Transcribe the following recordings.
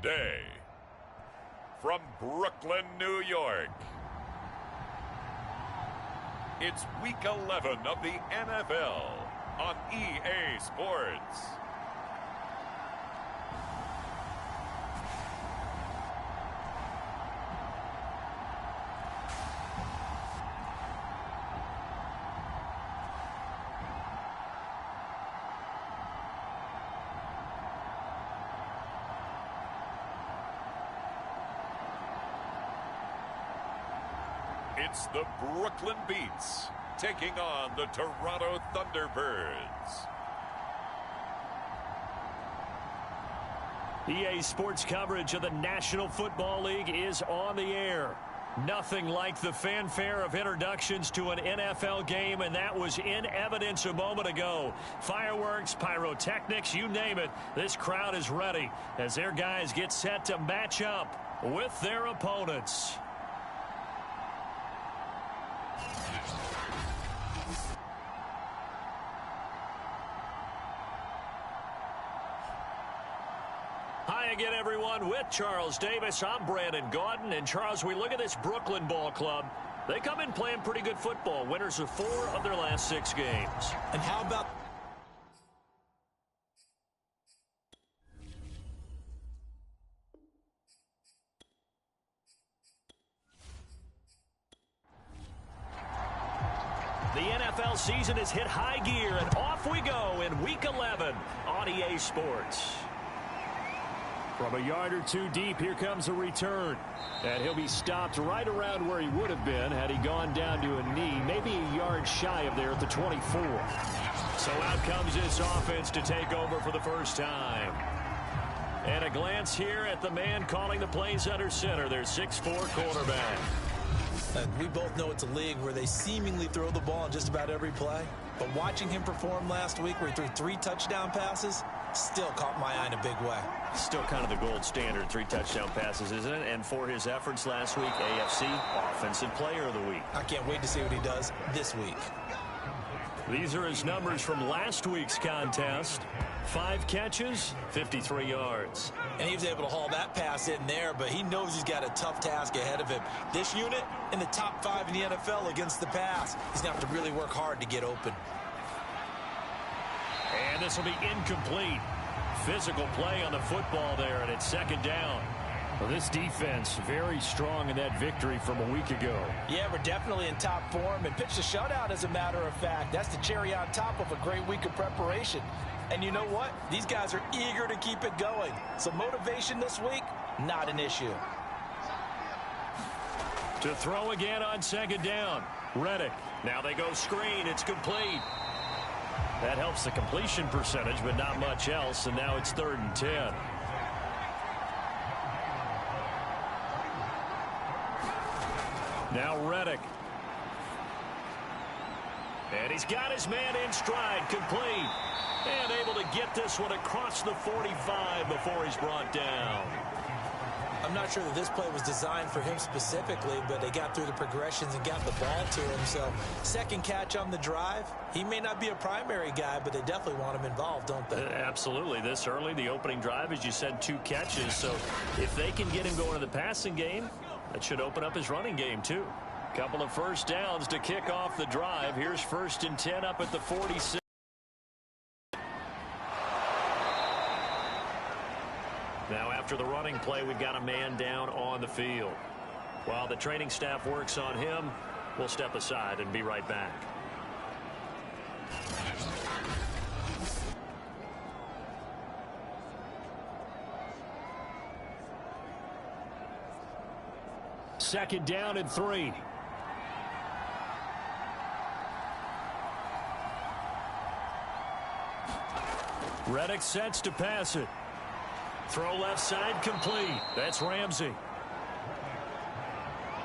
today, from Brooklyn, New York, it's Week 11 of the NFL on EA Sports. It's the Brooklyn Beats taking on the Toronto Thunderbirds. EA Sports coverage of the National Football League is on the air. Nothing like the fanfare of introductions to an NFL game, and that was in evidence a moment ago. Fireworks, pyrotechnics, you name it. This crowd is ready as their guys get set to match up with their opponents. Hi again, everyone. With Charles Davis, I'm Brandon Gaudin. And Charles, we look at this Brooklyn ball club. They come in playing pretty good football. Winners of 4 of their last 6 games. And how about... The NFL season has hit high gear, and off we go in Week 11 on EA Sports. From a yard or 2 deep, here comes a return. And he'll be stopped right around where he would have been had he gone down to a knee, maybe a yard shy of there at the 24. So out comes this offense to take over for the first time. And a glance here at the man calling the plays under center, their 6'4" quarterback. And we both know it's a league where they seemingly throw the ball in just about every play. But watching him perform last week where he threw 3 touchdown passes still caught my eye in a big way. Still kind of the gold standard, 3 touchdown passes, isn't it? And for his efforts last week, AFC Offensive Player of the Week. I can't wait to see what he does this week. These are his numbers from last week's contest. 5 catches, 53 yards. And he was able to haul that pass in there, but he knows he's got a tough task ahead of him. This unit in the top 5 in the NFL against the pass. He's going to have to really work hard to get open. And this will be incomplete. Physical play on the football there, and it's 2nd down. Well, this defense very strong in that victory from a week ago. Yeah, we're definitely in top form and pitched a shutout, as a matter of fact. That's the cherry on top of a great week of preparation. And you know what? These guys are eager to keep it going. So motivation this week, not an issue. To throw again on 2nd down. Reddick. Now they go screen. It's complete. That helps the completion percentage, but not much else. And now it's 3rd and 10. Now Reddick. And he's got his man in stride, complete. And able to get this one across the 45 before he's brought down. I'm not sure that this play was designed for him specifically, but they got through the progressions and got the ball to him. So 2nd catch on the drive. He may not be a primary guy, but they definitely want him involved, don't they? Absolutely. This early, the opening drive, as you said, 2 catches. So if they can get him going to the passing game, that should open up his running game too. Couple of first downs to kick off the drive. Here's 1st and 10 up at the 46. Now after the running play, we've got a man down on the field. While the training staff works on him, we'll step aside and be right back. Second down and 3. Reddick sets to pass it. Throw left side, complete. That's Ramsey.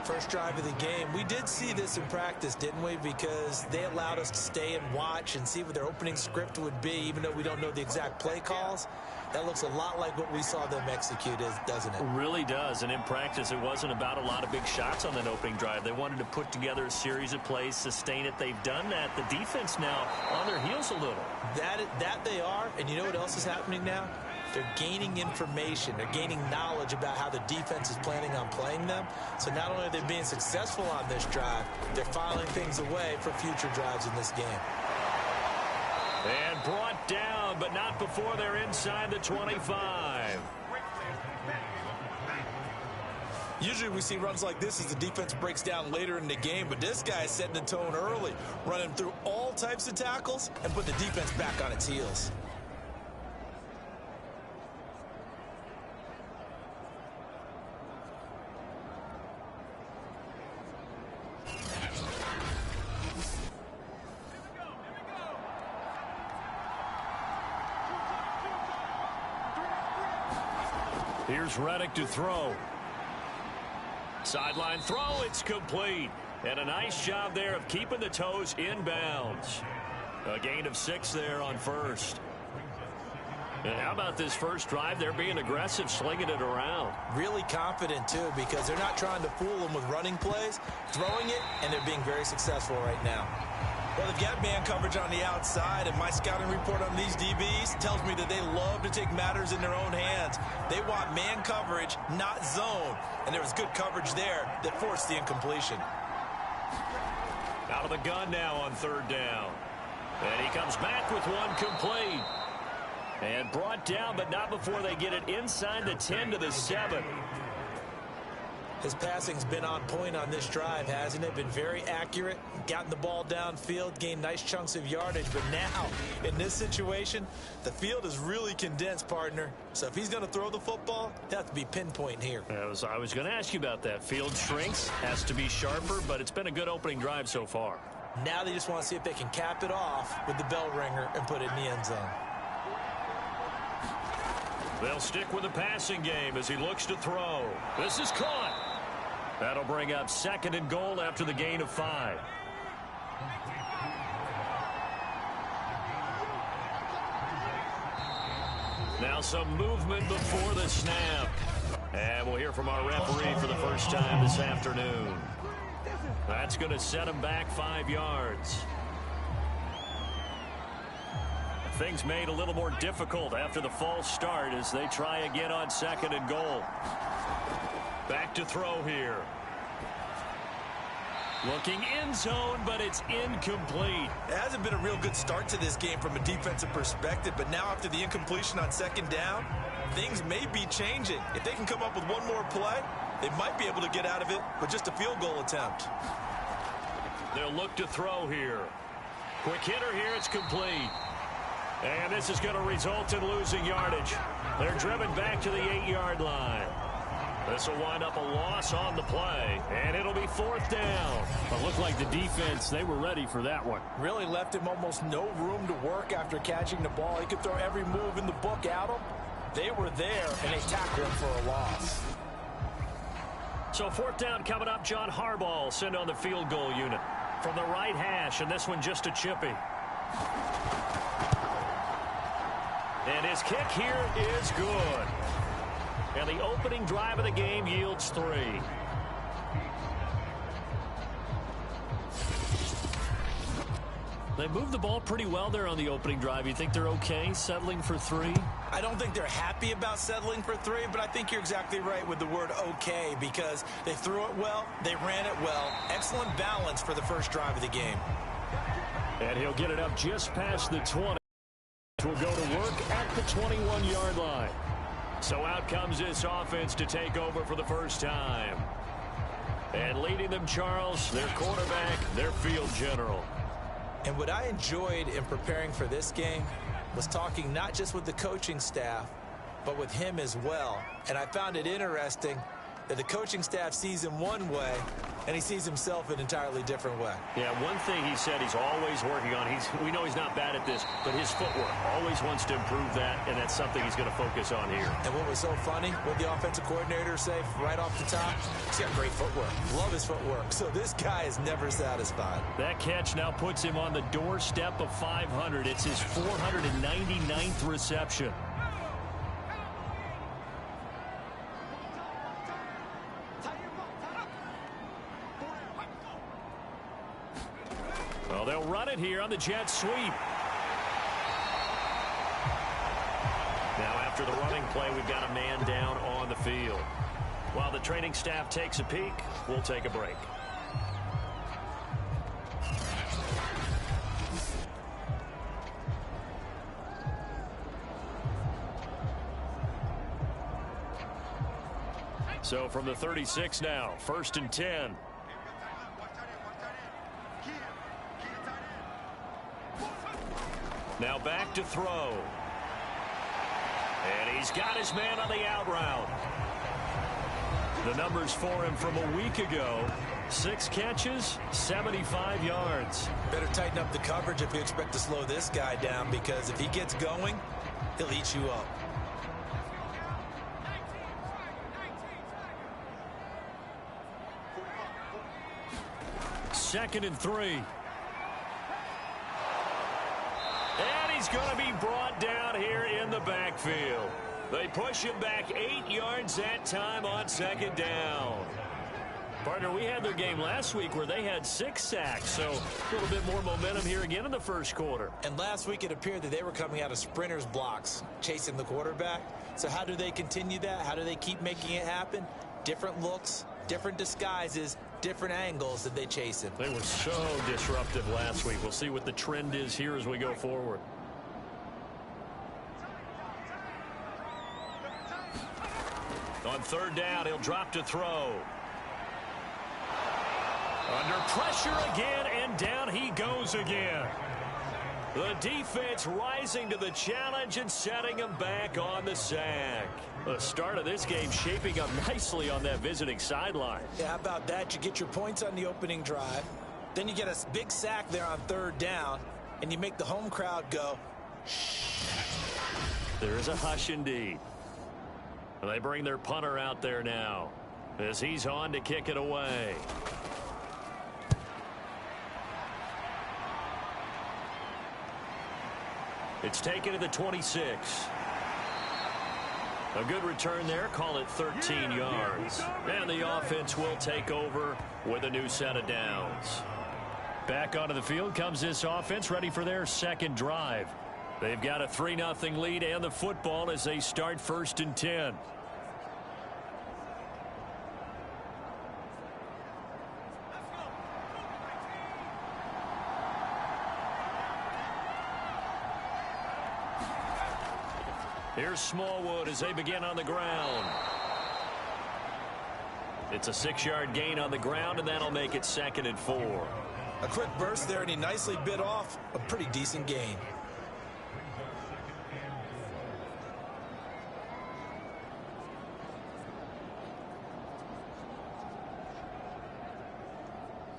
First drive of the game. We did see this in practice, didn't we? Because they allowed us to stay and watch and see what their opening script would be, even though we don't know the exact play calls. That looks a lot like what we saw them execute, doesn't it? It really does. And in practice, it wasn't about a lot of big shots on that opening drive. They wanted to put together a series of plays, sustain it. They've done that. The defense now on their heels a little. That they are. And you know what else is happening now? they're gaining information. They're gaining knowledge about how the defense is planning on playing them. So not only are they being successful on this drive, they're filing things away for future drives in this game. And brought down, but not before they're inside the 25. Usually we see runs like this as the defense breaks down later in the game, but this guy is setting the tone early, running through all types of tackles and put the defense back on its heels. Here's Reddick to throw. Sideline throw, it's complete. And a nice job there of keeping the toes in bounds. A gain of 6 there on first. And how about this first drive? They're being aggressive, slinging it around. Really confident, too, because they're not trying to fool them with running plays, throwing it, and they're being very successful right now. Well, they've got man coverage on the outside, and my scouting report on these DBs tells me that they love to take matters in their own hands. They want man coverage, not zone, and there was good coverage there that forced the incompletion. Out of the gun now on third down. And he comes back with one complete. And brought down, but not before they get it inside the 10 to the 7. His passing's been on point on this drive, hasn't it? Been very accurate, gotten the ball downfield, gained nice chunks of yardage. But now, in this situation, the field is really condensed, partner. So if he's going to throw the football, he'll have to be pinpoint here. I was going to ask you about that. Field shrinks, has to be sharper, but it's been a good opening drive so far. Now they just want to see if they can cap it off with the bell ringer and put it in the end zone. They'll stick with the passing game as he looks to throw. This is caught. That'll bring up 2nd and goal after the gain of 5. Now some movement before the snap. And we'll hear from our referee for the first time this afternoon. That's going to set him back 5 yards. Things made a little more difficult after the false start as they try again on 2nd and goal. Back to throw here. Looking end zone, but it's incomplete. It hasn't been a real good start to this game from a defensive perspective, but now after the incompletion on 2nd down, things may be changing. If they can come up with one more play, they might be able to get out of it with just a field goal attempt. They'll look to throw here. Quick hitter here, it's complete. And this is going to result in losing yardage. They're driven back to the 8-yard line. This will wind up a loss on the play, and it'll be 4th down. It looked like the defense, they were ready for that one. Really left him almost no room to work after catching the ball. He could throw every move in the book at him. They were there, and they tackled him for a loss. So 4th down coming up. John Harbaugh sent on the field goal unit from the right hash, and this one just a chippy. And his kick here is good. And the opening drive of the game yields 3. They moved the ball pretty well there on the opening drive. You think they're okay settling for 3? I don't think they're happy about settling for 3, but I think you're exactly right with the word okay, because they threw it well, they ran it well. Excellent balance for the first drive of the game. And he'll get it up just past the 20. Will go to work at the 21-yard line. So out comes this offense to take over for the first time. And leading them, Charles, their quarterback, their field general. And what I enjoyed in preparing for this game was talking not just with the coaching staff, but with him as well. And I found it interesting that the coaching staff sees him one way, and he sees himself an entirely different way. Yeah, one thing he said he's always working on, we know he's not bad at this, but his footwork, always wants to improve that, and that's something he's going to focus on here. And what was so funny, what the offensive coordinator say right off the top, he's got great footwork. Love his footwork. So this guy is never satisfied. That catch now puts him on the doorstep of 500. It's his 499th reception. Well, they'll run it here on the jet sweep. Now after after the running play, we've got a man down on the field. While the training staff takes a peek, we'll take a break. So from the 36 now, 1st and 10. Now back to throw. And he's got his man on the out route. The numbers for him from a week ago: 6 catches, 75 yards. Better tighten up the coverage if you expect to slow this guy down, because if he gets going, he'll eat you up. Second and 3. And he's going to be brought down here in the backfield. They push him back 8 yards that time on 2nd down. Partner, we had their game last week where they had 6 sacks, so a little bit more momentum here again in the first quarter. And last week it appeared that they were coming out of sprinters blocks, chasing the quarterback. So how do they continue that? How do they keep making it happen? Different looks, different disguises, different angles that they chase him. They were so disruptive last week. We'll see what the trend is here as we go forward. On 3rd down, he'll drop to throw. Under pressure again, and down he goes again. The defense rising to the challenge and setting him back on the sack. The start of this game shaping up nicely on that visiting sideline. Yeah, how about that? You get your points on the opening drive. Then you get a big sack there on 3rd down, and you make the home crowd go, shh. There is a hush indeed. They bring their punter out there now as he's on to kick it away. It's taken to the 26. A good return there. Call it 13 yards. And the offense will take over with a new set of downs. Back onto the field comes this offense, ready for their 2nd drive. They've got a 3-0 lead and the football as they start 1st and 10. Here's Smallwood as they begin on the ground. It's a 6-yard gain on the ground, and that'll make it 2nd and 4. A quick burst there, and he nicely bit off a pretty decent gain.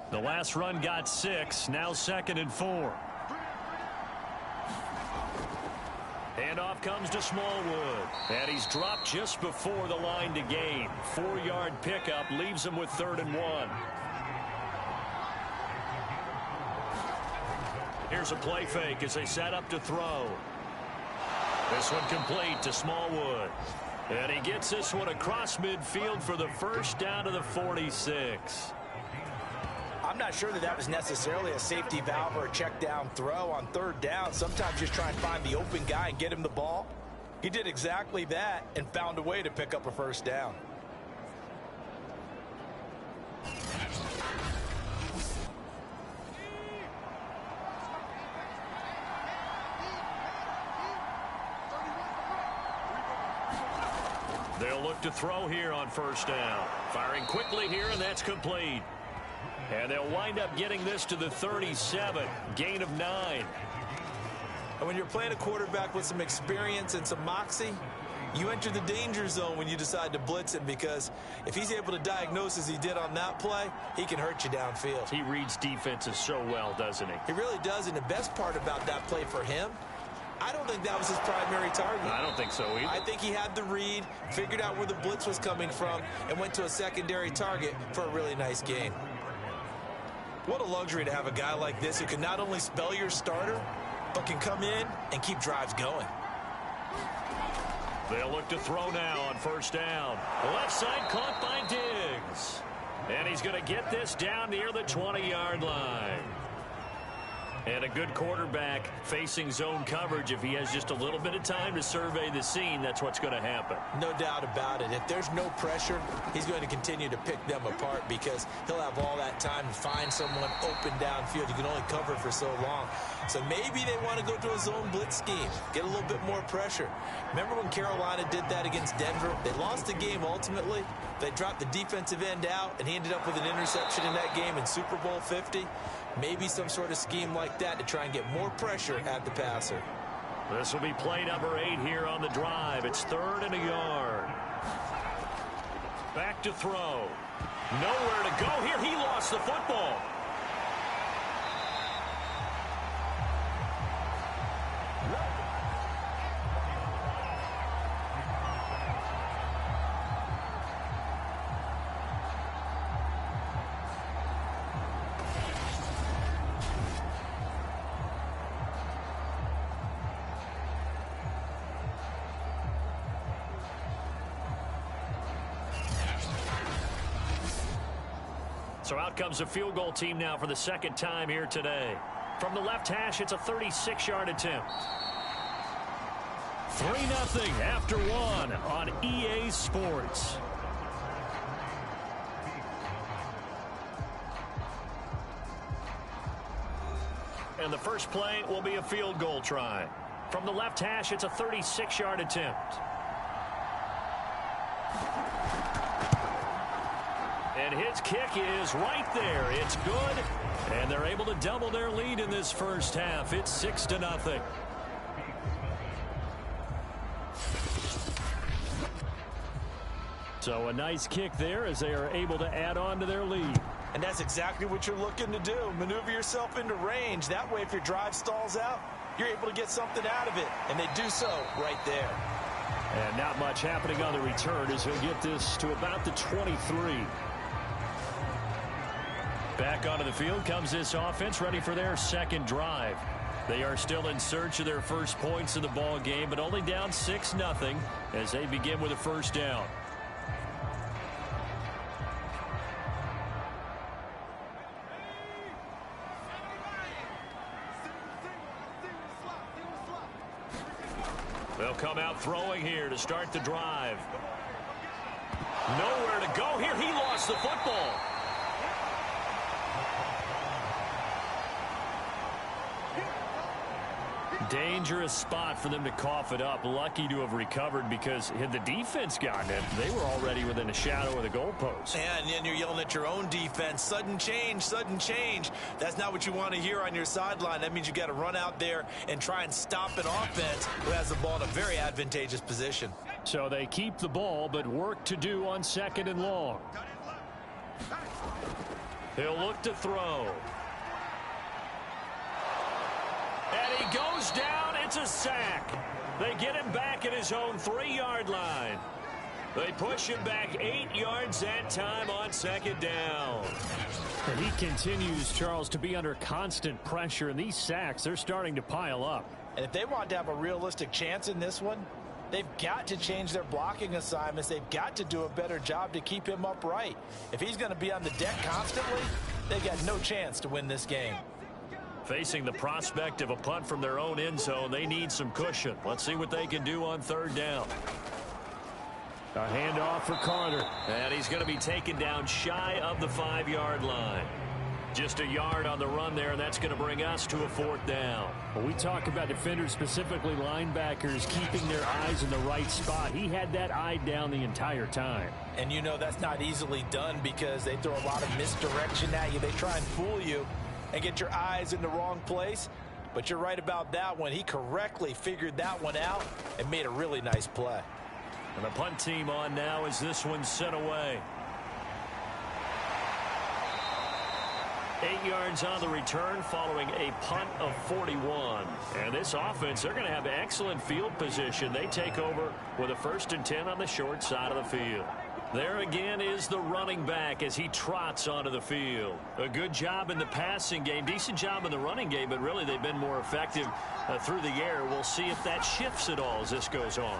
The last run got 6, now 2nd and 4. Handoff comes to Smallwood, and he's dropped just before the line to gain. 4-yard pickup leaves him with 3rd and 1. Here's a play fake as they set up to throw. This one complete to Smallwood. And he gets this one across midfield for the first down to the 46. I'm not sure that was necessarily a safety valve or a check down throw on 3rd down. Sometimes just try and find the open guy and get him the ball. He did exactly that and found a way to pick up a 1st down. They'll look to throw here on 1st down. Firing quickly here, and that's complete. And they'll wind up getting this to the 37. Gain of 9. And when you're playing a quarterback with some experience and some moxie, you enter the danger zone when you decide to blitz him, because if he's able to diagnose as he did on that play, he can hurt you downfield. He reads defenses so well, doesn't he? He really does, and the best part about that play for him, I don't think that was his primary target. I don't think so either. I think he had the read, figured out where the blitz was coming from, and went to a secondary target for a really nice gain. What a luxury to have a guy like this who can not only spell your starter, but can come in and keep drives going. They'll look to throw now on 1st down. Left side caught by Diggs. And he's going to get this down near the 20-yard line. And a good quarterback facing zone coverage, if he has just a little bit of time to survey the scene, that's what's going to happen. No doubt about it. If there's no pressure, he's going to continue to pick them apart because he'll have all that time to find someone open downfield. You can only cover for so long. So maybe they want to go to a zone blitz scheme, get a little bit more pressure. Remember when Carolina did that against Denver? They lost the game ultimately. They dropped the defensive end out, and he ended up with an interception in that game in Super Bowl 50. Maybe some sort of scheme like that to try and get more pressure at the passer. This will be play number 8 here on the drive. It's 3rd and a yard. Back to throw. Nowhere to go here. He lost the football. So out comes the field goal team now for the second time here today. From the left hash, it's a 36-yard attempt. 3-0 after 1 on EA Sports. And the first play will be a field goal try. From the left hash, it's a 36-yard attempt. And his kick is right there. It's good. And they're able to double their lead in this first half. It's 6-0. So a nice kick there as they are able to add on to their lead. And that's exactly what you're looking to do. Maneuver yourself into range. That way, if your drive stalls out, you're able to get something out of it. And they do so right there. And not much happening on the return as he'll get this to about the 23. Back onto the field comes this offense, ready for their second drive. They are still in search of their first points in the ball game, but only down 6-0 as they begin with a first down. They'll come out throwing here to start the drive. Nowhere to go here. He lost the football. Dangerous spot for them to cough it up. Lucky to have recovered because had the defense gotten it, they were already within a shadow of the goalpost. And then you're yelling at your own defense. Sudden change, sudden change. That's not what you want to hear on your sideline. That means you got to run out there and try and stop an offense who has the ball in a very advantageous position. So they keep the ball, but work to do on 2nd and long. He'll look to throw. And he goes down. It's a sack. They get him back at his own 3-yard line. They push him back 8 yards that time on 2nd down. And he continues, Charles, to be under constant pressure, and these sacks, they're starting to pile up. And if they want to have a realistic chance in this one, they've got to change their blocking assignments. They've got to do a better job to keep him upright. If he's going to be on the deck constantly, they've got no chance to win this game. Facing the prospect of a punt from their own end zone, they need some cushion. Let's see what they can do on 3rd down. A handoff for Carter. And he's going to be taken down shy of the 5-yard line. Just a yard on the run there, and that's going to bring us to a 4th down. When we talk about defenders, specifically linebackers, keeping their eyes in the right spot, he had that eye down the entire time. And you know that's not easily done because they throw a lot of misdirection at you. They try and fool you and get your eyes in the wrong place. But you're right about that one. He correctly figured that one out and made a really nice play. And the punt team on now as this one's sent away. 8 yards on the return following a punt of 41. And this offense, they're going to have excellent field position. They take over with a 1st and 10 on the short side of the field. There again is the running back as he trots onto the field. A good job in the passing game, decent job in the running game, but really they've been more effective through the air. We'll see if that shifts at all as this goes on.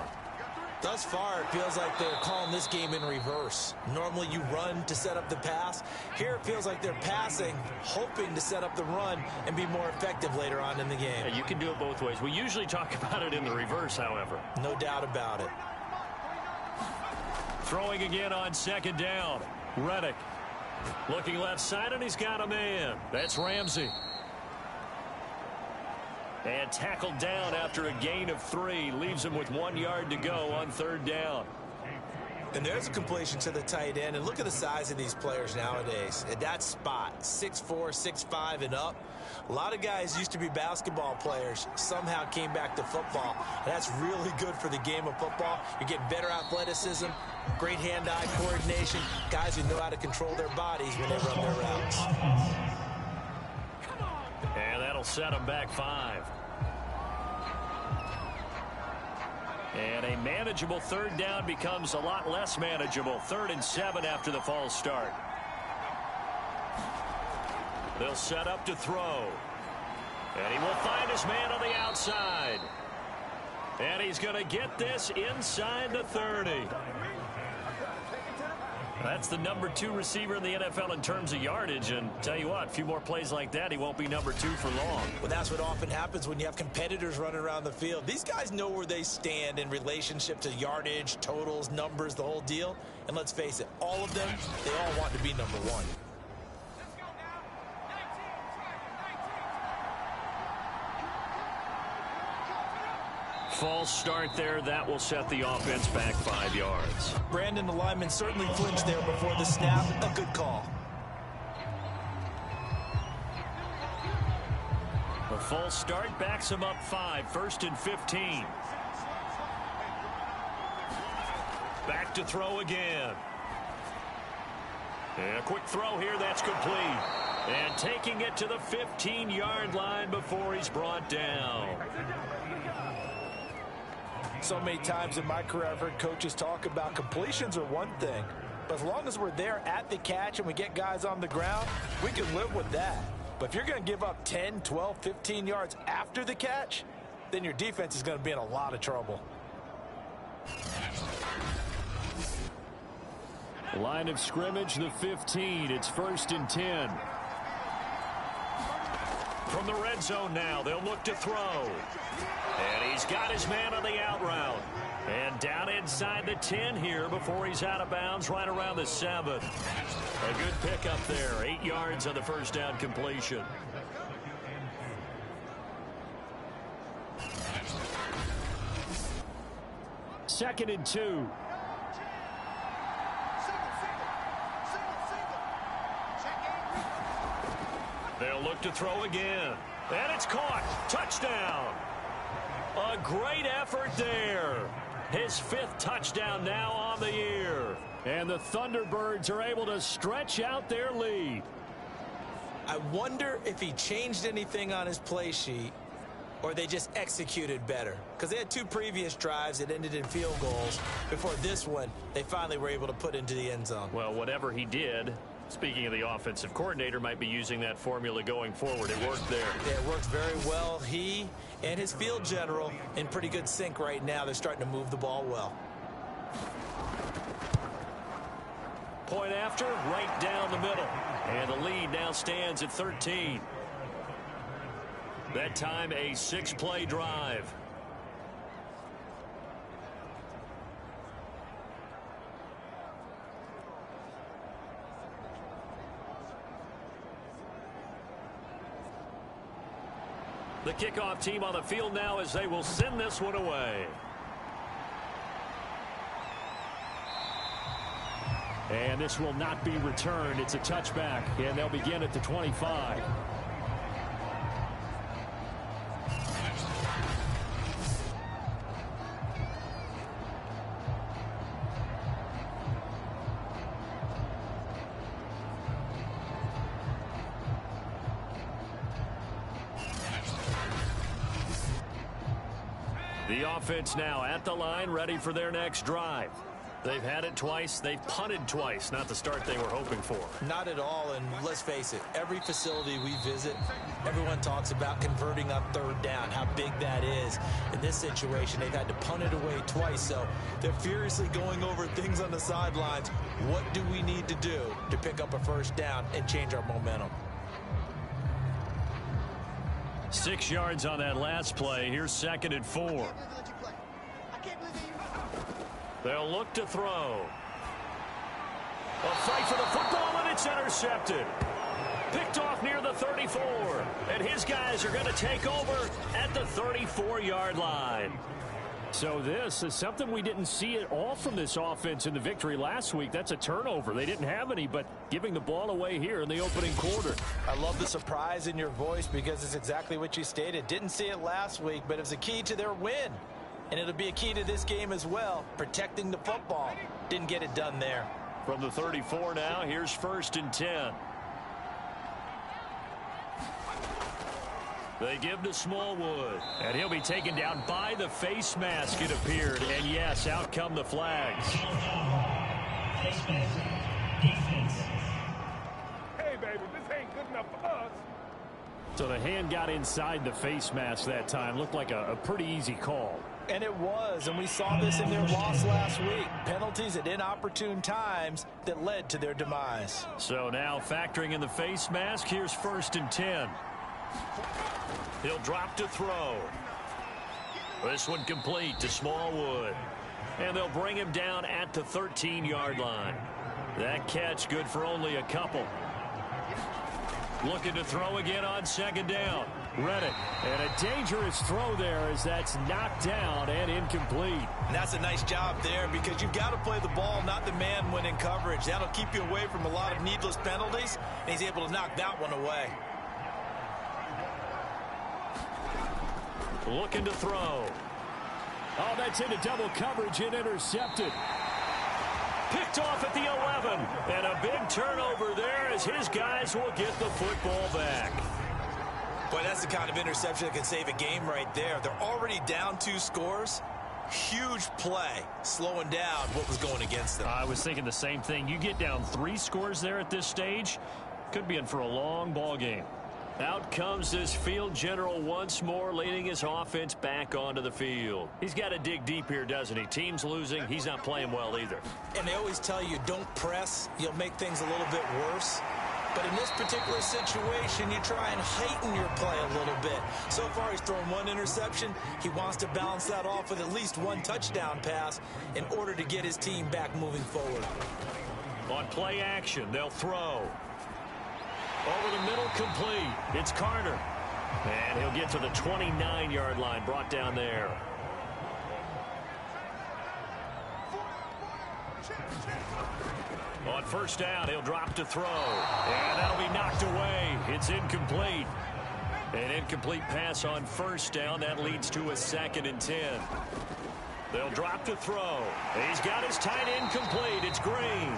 Thus far, it feels like they're calling this game in reverse. Normally you run to set up the pass. Here it feels like they're passing, hoping to set up the run and be more effective later on in the game. Yeah, you can do it both ways. We usually talk about it in the reverse, however. No doubt about it. Throwing again on second down. Reddick looking left side, and he's got a man. That's Ramsey. And tackled down after a gain of 3. Leaves him with 1 yard to go on third down. And there's a completion to the tight end. And look at the size of these players nowadays. At that spot, 6'4", 6'5", and up. A lot of guys used to be basketball players, somehow came back to football. And that's really good for the game of football. You get better athleticism, great hand-eye coordination, guys who know how to control their bodies when they run their routes. And that'll set them back 5. And a manageable third down becomes a lot less manageable. 3rd and 7 after the false start. They'll set up to throw. And he will find his man on the outside. And he's going to get this inside the 30. That's the number 2 receiver in the NFL in terms of yardage. And tell you what, a few more plays like that, he won't be number 2 for long. Well, that's what often happens when you have competitors running around the field. These guys know where they stand in relationship to yardage, totals, numbers, the whole deal. And let's face it, all of them, they all want to be number 1. False start there. That will set the offense back 5 yards. Brandon, the lineman certainly flinched there before the snap. A good call. The false start backs him up 5. 1st and 15. Back to throw again. And a quick throw here. That's complete. And taking it to the 15-yard line before he's brought down. So many times in my career I've heard coaches talk about completions are one thing, but as long as we're there at the catch and we get guys on the ground, we can live with that. But if you're going to give up 10, 12, 15 yards after the catch, then your defense is going to be in a lot of trouble. Line of scrimmage, the 15. It's 1st and 10. From the red zone now, they'll look to throw. And he's got his man on the out route. And down inside the 10 here before he's out of bounds right around the 7. A good pickup there. 8 yards on the first down completion. Second and 2. They'll look to throw again. And it's caught. Touchdown. A great effort there. His 5th touchdown now on the year. And the Thunderbirds are able to stretch out their lead. I wonder if he changed anything on his play sheet or they just executed better. Because they had 2 previous drives that ended in field goals. Before this one, they finally were able to put into the end zone. Well, whatever he did, speaking of the offensive coordinator, might be using that formula going forward. It worked there. Yeah, it worked very well. He and his field general in pretty good sync right now. They're starting to move the ball well. Point after, right down the middle. And the lead now stands at 13. That time a 6-play drive. The kickoff team on the field now as they will send this one away. And this will not be returned. It's a touchback, and they'll begin at the 25. The offense now at the line, ready for their next drive. They've had it twice. They've punted twice. Not the start they were hoping for. Not at all, and let's face it, every facility we visit, everyone talks about converting on third down, how big that is. In this situation, they've had to punt it away twice, so they're furiously going over things on the sidelines. What do we need to do to pick up a first down and change our momentum? 6 yards on that last play. Here's 2nd and 4. They'll look to throw. A fight for the football, and it's intercepted. Picked off near the 34. And his guys are going to take over at the 34-yard line. So this is something we didn't see at all from this offense in the victory last week. That's a turnover. They didn't have any, but giving the ball away here in the opening quarter. I love the surprise in your voice because it's exactly what you stated. Didn't see it last week, but it was a key to their win. And it'll be a key to this game as well, protecting the football. Didn't get it done there. From the 34 now, here's 1st and 10. They give to Smallwood. And he'll be taken down by the face mask, it appeared. And yes, out come the flags. Hey, baby, this ain't good enough for us. So the hand got inside the face mask that time. Looked like a pretty easy call. And it was, and we saw this in their loss last week. Penalties at inopportune times that led to their demise. So now factoring in the face mask, here's 1st and 10. He'll drop to throw. This one complete to Smallwood. And they'll bring him down at the 13-yard line. That catch good for only a couple. Looking to throw again on 2nd down. Read it. And a dangerous throw there as that's knocked down and incomplete. And that's a nice job there because you've got to play the ball, not the man when in coverage. That'll keep you away from a lot of needless penalties, and he's able to knock that one away. Looking to throw. Oh, that's into double coverage and intercepted. Picked off at the 11. And a big turnover there as his guys will get the football back. Boy, that's the kind of interception that can save a game right there. They're already down 2 scores. Huge play, slowing down what was going against them. I was thinking the same thing. You get down 3 scores there at this stage, could be in for a long ball game. Out comes this field general once more, leading his offense back onto the field. He's got to dig deep here, doesn't he? Team's losing. He's not playing well either. And they always tell you, don't press. You'll make things a little bit worse. But in this particular situation, you try and heighten your play a little bit. So far, he's thrown 1 interception. He wants to balance that off with at least 1 touchdown pass in order to get his team back moving forward. On play action, they'll throw. Over the middle, complete. It's Carter. And he'll get to the 29-yard line, brought down there. On 1st down, he'll drop to throw. And that'll be knocked away. It's incomplete. An incomplete pass on 1st down. That leads to a 2nd and 10. They'll drop to throw. He's got his tight end complete. It's Green.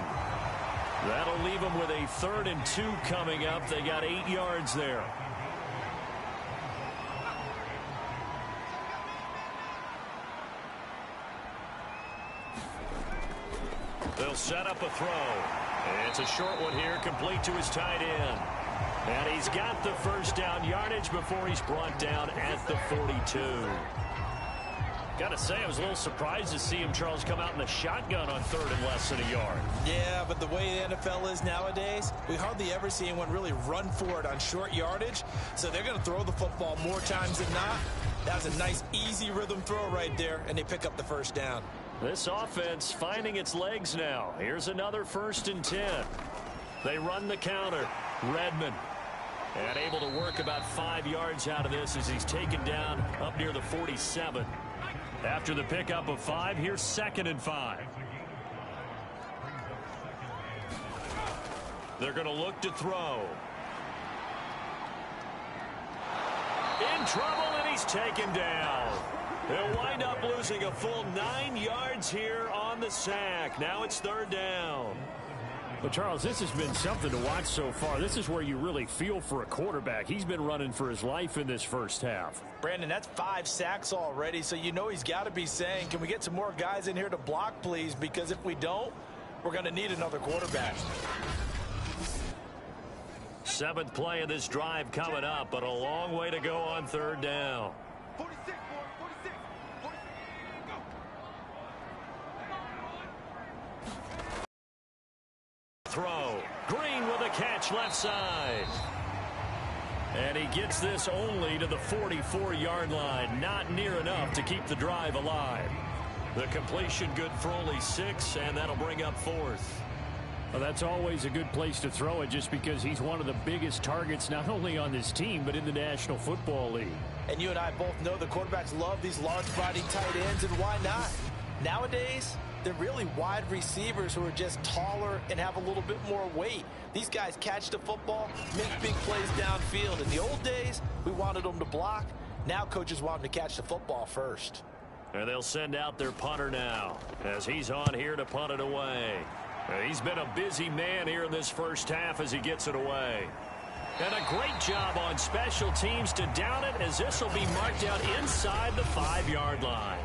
That'll leave him with a 3rd and 2 coming up. They got 8 yards there. They'll set up a throw. It's a short one here, complete to his tight end. And he's got the 1st down yardage before he's brought down at the 42. Got to say, I was a little surprised to see him, Charles, come out in the shotgun on 3rd and less than a yard. Yeah, but the way the NFL is nowadays, we hardly ever see anyone really run for it on short yardage. So they're going to throw the football more times than not. That's a nice, easy rhythm throw right there, and they pick up the 1st down. This offense finding its legs now. Here's another 1st and 10. They run the counter. Redmond. And able to work about 5 yards out of this as he's taken down up near the 47. After the pickup of 5, here's 2nd and 5. They're going to look to throw. In trouble, and he's taken down. They'll wind up losing a full 9 yards here on the sack. Now it's 3rd down. Well, Charles, this has been something to watch so far. This is where you really feel for a quarterback. He's been running for his life in this first half. Brandon, that's 5 sacks already, so you know he's got to be saying, can we get some more guys in here to block, please? Because if we don't, we're going to need another quarterback. 7th play of this drive coming up, but a long way to go on 3rd down. 46, boy, 46. 46, go. Throw. Green with a catch left side. And he gets this only to the 44-yard line. Not near enough to keep the drive alive. The completion good for only 6, and that'll bring up 4th. Well, that's always a good place to throw it just because he's one of the biggest targets not only on this team but in the National Football League. And you and I both know the quarterbacks love these large-body tight ends, and why not? Nowadays, they're really wide receivers who are just taller and have a little bit more weight. These guys catch the football, make big plays downfield. In the old days, we wanted them to block. Now coaches want them to catch the football first. And they'll send out their punter now as he's on here to punt it away. He's been a busy man here in this first half as he gets it away. And a great job on special teams to down it, as this will be marked out inside the 5-yard line.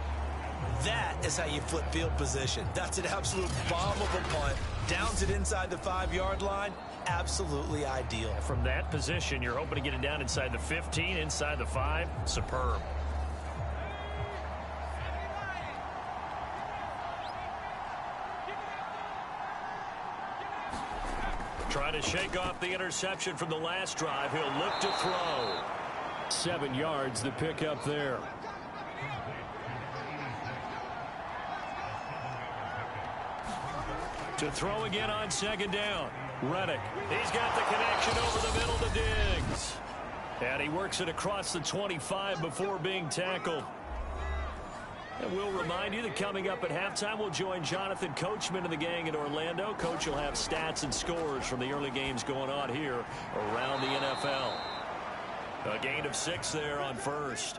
That is how you flip field position. That's an absolute bomb of a punt. Downs it inside the 5-yard line. Absolutely ideal. From that position, you're hoping to get it down inside the 15, inside the 5. Superb. Try to shake off the interception from the last drive. He'll look to throw. 7 yards the pick up there. To throw again on 2nd down. Reddick. He's got the connection over the middle to Diggs. And he works it across the 25 before being tackled. And we'll remind you that coming up at halftime, we'll join Jonathan Coachman and the gang in Orlando. Coach will have stats and scores from the early games going on here around the NFL. A gain of 6 there on 1st.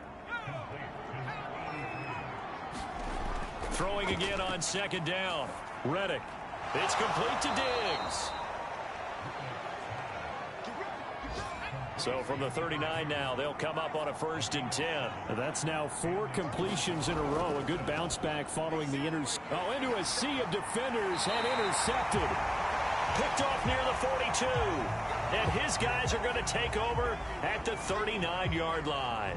Throwing again on 2nd down. Reddick. It's complete to Diggs. So from the 39 now, they'll come up on a 1st and 10. That's now 4 completions in a row. A good bounce back following the into a sea of defenders and intercepted. Picked off near the 42. And his guys are going to take over at the 39-yard line.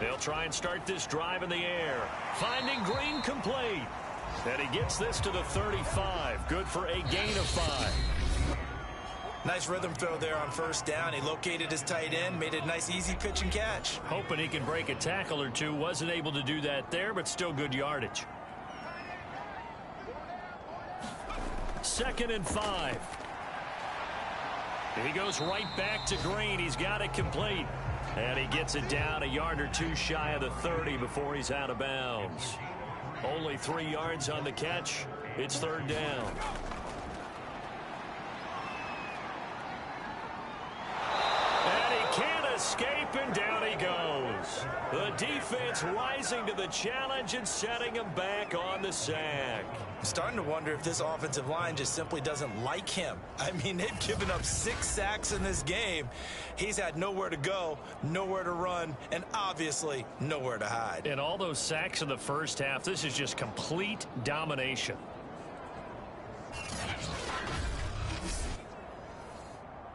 They'll try and start this drive in the air. Finding Green complete. And he gets this to the 35. Good for a gain of 5. Nice rhythm throw there on 1st down. He located his tight end, made it a nice easy pitch and catch. Hoping he can break a tackle or two. Wasn't able to do that there, but still good yardage. 2nd and 5. He goes right back to Green. He's got it complete. And he gets it down a yard or 2 shy of the 30 before he's out of bounds. Only 3 yards on the catch. It's 3rd down. And he can't escape, and down he goes. The defense rising to the challenge and setting him back on the sack. I'm starting to wonder if this offensive line just simply doesn't like him. I mean, they've given up 6 sacks in this game. He's had nowhere to go, nowhere to run, and obviously nowhere to hide. And all those sacks in the first half, this is just complete domination.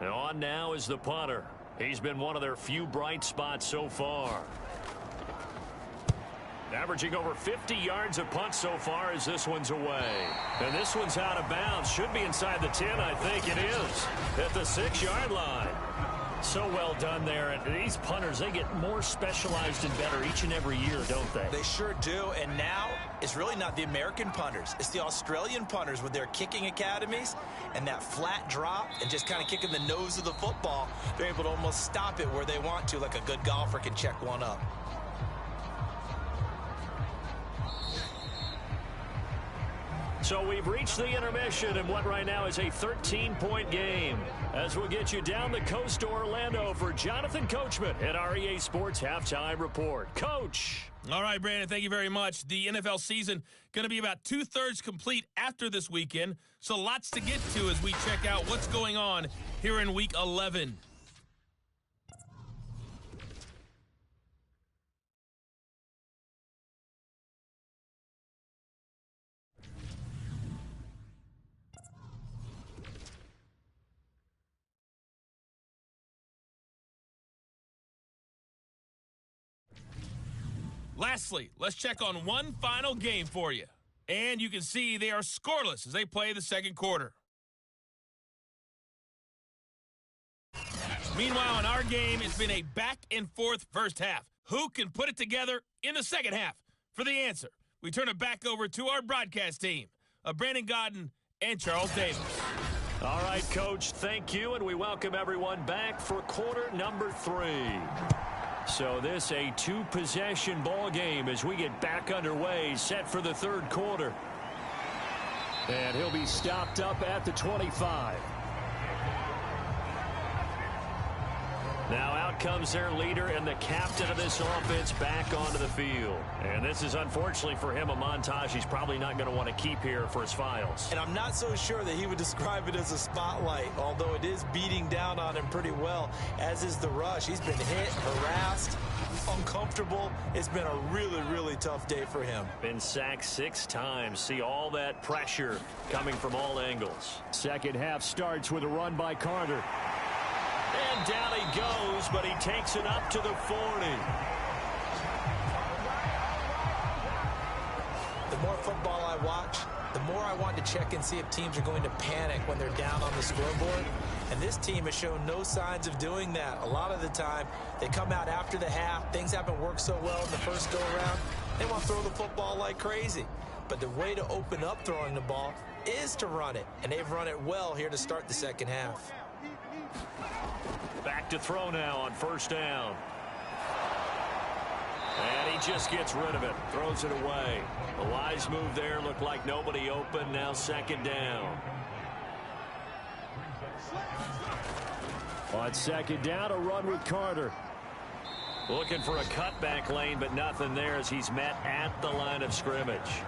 And on now is the punter. He's been one of their few bright spots so far. Averaging over 50 yards a punt so far as this one's away. And this one's out of bounds. Should be inside the 10, I think it is. At the 6-yard line. So well done there. And these punters, they get more specialized and better each and every year, don't they? They sure do. And now it's really not the American punters. It's the Australian punters with their kicking academies and that flat drop and just kind of kicking the nose of the football. They're able to almost stop it where they want to, like a good golfer can check one up. So we've reached the intermission in what right now is a 13-point game. As we'll get you down the coast to Orlando for Jonathan Coachman at our EA Sports Halftime Report. Coach. All right, Brandon, thank you very much. The NFL season going to be about two-thirds complete after this weekend, so lots to get to as we check out what's going on here in Week 11. Lastly, let's check on one final game for you. And you can see they are scoreless as they play the second quarter. Meanwhile, in our game, it's been a back-and-forth first half. Who can put it together in the second half? For the answer, we turn it back over to our broadcast team of Brandon Godden and Charles Davis. All right, Coach, thank you, and we welcome everyone back for quarter number 3. So this a two-possession ball game as we get back underway, set for the third quarter. And he'll be stopped up at the 25. Now out comes their leader and the captain of this offense back onto the field. And this is unfortunately for him a montage he's probably not going to want to keep here for his files. And I'm not so sure that he would describe it as a spotlight, although it is beating down on him pretty well, as is the rush. He's been hit, harassed, uncomfortable. It's been a really, really tough day for him. Been sacked 6 times. See all that pressure coming from all angles. Second half starts with a run by Carter. And down he goes, but he takes it up to the 40. The more football I watch, the more I want to check and see if teams are going to panic when they're down on the scoreboard. And this team has shown no signs of doing that. A lot of the time, they come out after the half. Things haven't worked so well in the first go-around. They want to throw the football like crazy. But the way to open up throwing the ball is to run it. And they've run it well here to start the second half. Back to throw now on first down. And he just gets rid of it. Throws it away. A wise move there. Looked like nobody open. Now second down. On second down, a run with Carter. Looking for a cutback lane, but nothing there as he's met at the line of scrimmage.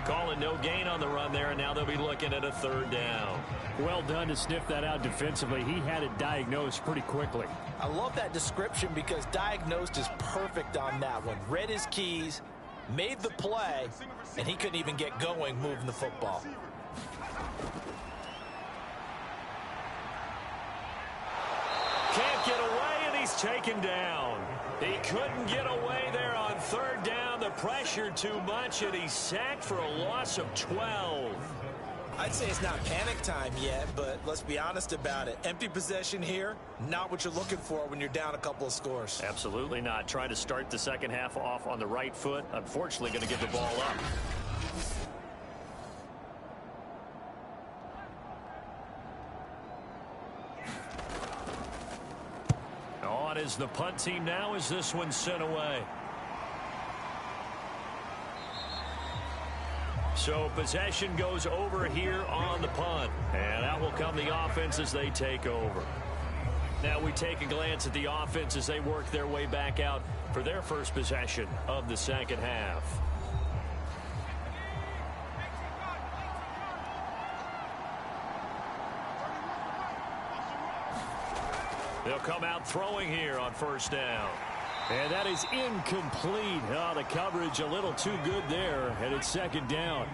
Calling no gain on the run there, and now they'll be looking at a third down. Well done to sniff that out defensively. He had it diagnosed pretty quickly. I love that description because diagnosed is perfect on that one. Read his keys, made the play, and he couldn't even get going moving the football. Can't get away, and he's taken down. He couldn't get away there on third down. The pressure too much, and he's sacked for a loss of 12. I'd say it's not panic time yet, but let's be honest about it. Empty possession here, not what you're looking for when you're down a couple of scores. Absolutely not. Trying to start the second half off on the right foot. Unfortunately, going to give the ball up. On is the punt team now as this one's sent away. So possession goes over here on the punt. And out will come the offense as they take over. Now we take a glance at the offense as they work their way back out for their first possession of the second half. They'll come out throwing here on first down. And that is incomplete. Oh, the coverage a little too good there, and it's second down.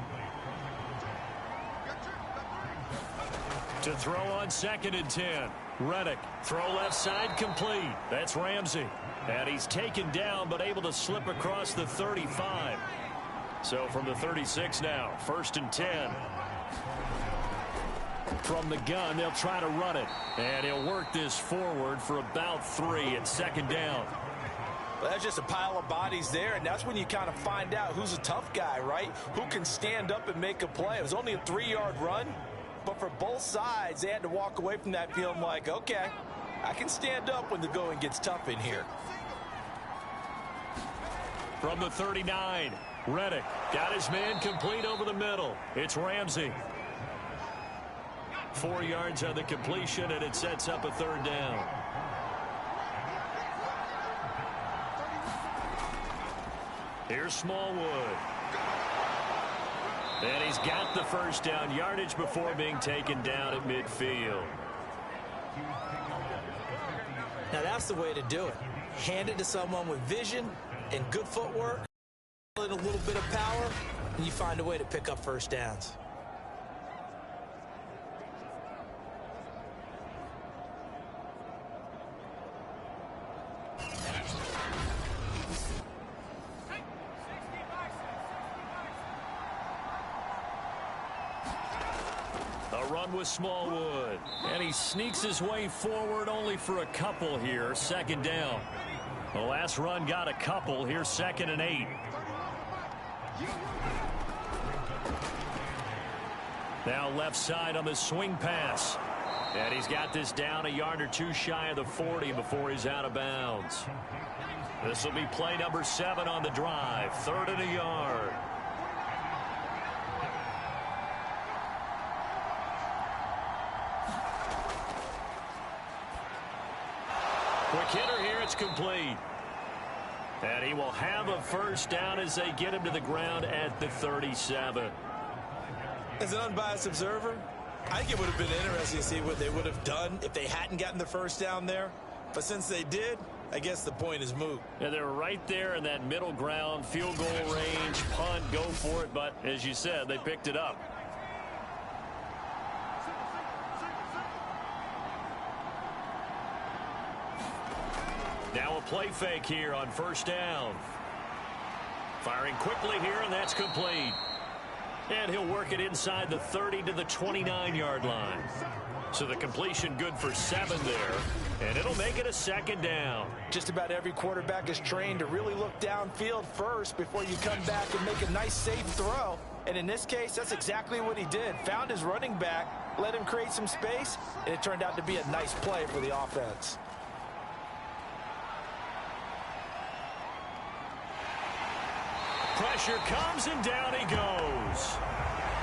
To throw on second and 10. Reddick, throw left side complete. That's Ramsey. And he's taken down but able to slip across the 35. So from the 36 now, first and 10. From the gun, they'll try to run it. And he'll work this forward for about 3 at second down. Well, that's just a pile of bodies there, and that's when you kind of find out who's a tough guy, right? Who can stand up and make a play. It was only a 3-yard run, but for both sides, they had to walk away from that feeling like, okay, I can stand up when the going gets tough in here. From the 39, Reddick got his man complete over the middle. It's Ramsey. 4 yards on the completion, and it sets up a 3rd down. Here's Smallwood. And he's got the 1st down yardage before being taken down at midfield. Now that's the way to do it. Hand it to someone with vision and good footwork, and a little bit of power, and you find a way to pick up 1st downs. Run with Smallwood, and he sneaks his way forward only for a couple here. 2nd down. The last run got a couple. Here's 2nd and 8. Now left side on the swing pass, and he's got this down a yard or 2 shy of the 40 before he's out of bounds. This will be play number 7 on the drive. 3rd and a yard. Quick hitter here, it's complete. And he will have a 1st down as they get him to the ground at the 37. As an unbiased observer, I think it would have been interesting to see what they would have done if they hadn't gotten the 1st down there. But since they did, I guess the point is moot. Yeah, they're right there in that middle ground, field goal range, punt, go for it. But as you said, they picked it up. Now a play fake here on 1st down. Firing quickly here, and that's complete. And he'll work it inside the 30 to the 29-yard line. So the completion good for 7 there, and it'll make it a 2nd down. Just about every quarterback is trained to really look downfield first before you come back and make a nice, safe throw. And in this case, that's exactly what he did. Found his running back, let him create some space, and it turned out to be a nice play for the offense. Pressure comes, and down he goes.